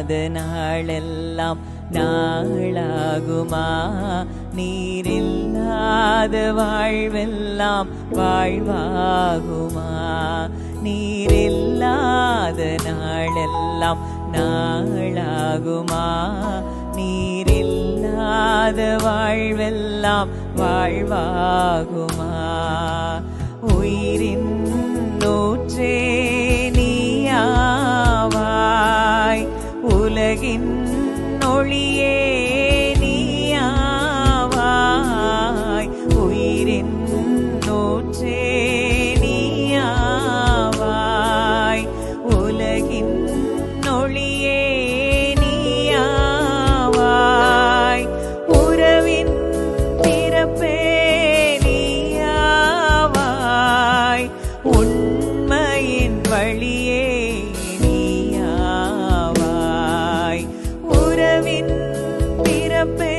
நாளெல்லாம் நாளாகுமா? நீரில்லாத வாழ்வெல்லாம் வாழ்வாகுமா? நீரில்லாத நாளெல்லாம் நாளாகுமா? நீரில்லாத வாழ்வெல்லாம் வாழ்வாகுமா? உயிரின் நூற்றே நீயாவாய், உலகின் ஒளியே நீயாவாய். உயிரின் நூற்றே நீயாவாய், உலகின் ஒளியே நீயாவாய். உறவின் பிறப்பே நீயாவாய், உண்மையின் வழியே நீயாவாய். உறவின் பிறப்பே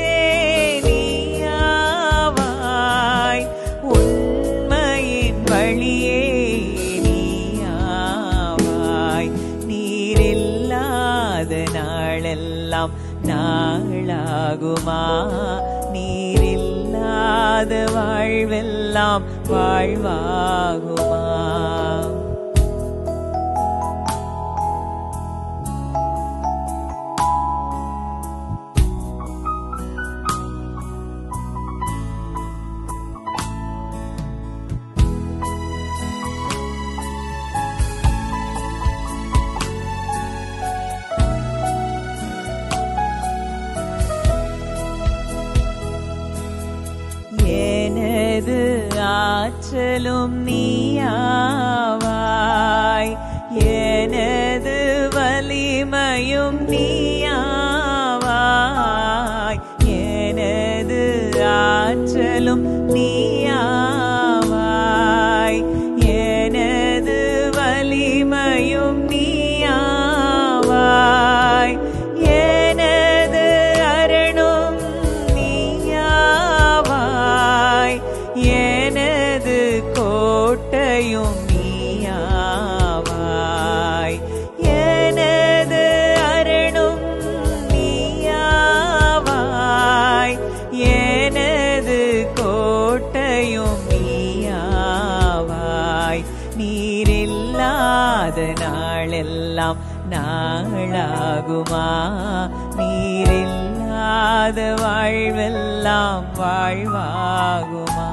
நீயாவாய், உண்மையின் வழியே நீயாவாய். நீரில்லாத நாளெல்லாம் நாளாகுமா? நீரில்லாத வாழ்வெல்லாம் வாழ்வாகுமா? எனது ஆற்றலும் நீயாவாய், எனது வலிமையும் நீயாவாய். எனது ஆற்றலும் நீயாவாய், எனது வலிமையும் நீயாவாய். எனது அரணும் நீயாவாய், எனது கோட்டையும் நீயாவாய். எனது அரணும் நீயாவாய், எனது கோட்டையும் நீயாவாய். நீரில்லாத நாளெல்லாம் நாளாகுமா? நீரில்லாத வாழ்வெல்லாம் வாழ்வாகுமா?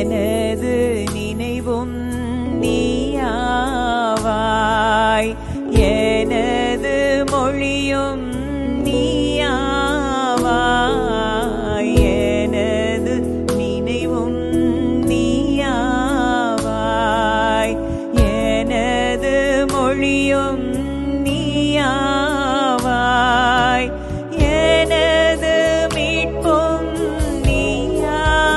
எனது நினைவும் நீயாவாய், எனது மொழியும் நீயாவாய். எனது நினைவும் நீயாவாய், எனது மொழியும் நீயாவாய். எனது மீட்பும் நீயாவாய்,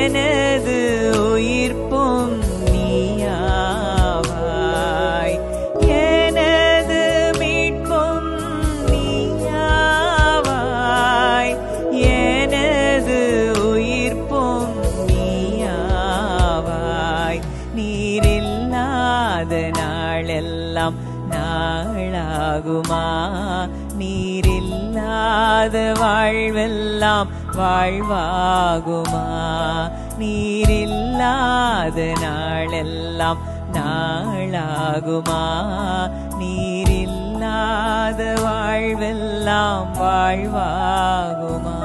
எனது உயிர்ப்பும் நீயாவாய். எனது மீட்பும் நீயாவாய், எனது உயிர்ப்பும் நீயாவாய். நீரில்லாத நாளெல்லாம் நாளாகுமா? நீரில்லாத வாழ்வெல்லாம் வாழ்வாகுமா? நீரில்லாத நாளெல்லாம் நாளாகுமா? நீரில்லாத வாழ்வெல்லாம் வாழ்வாகுமா?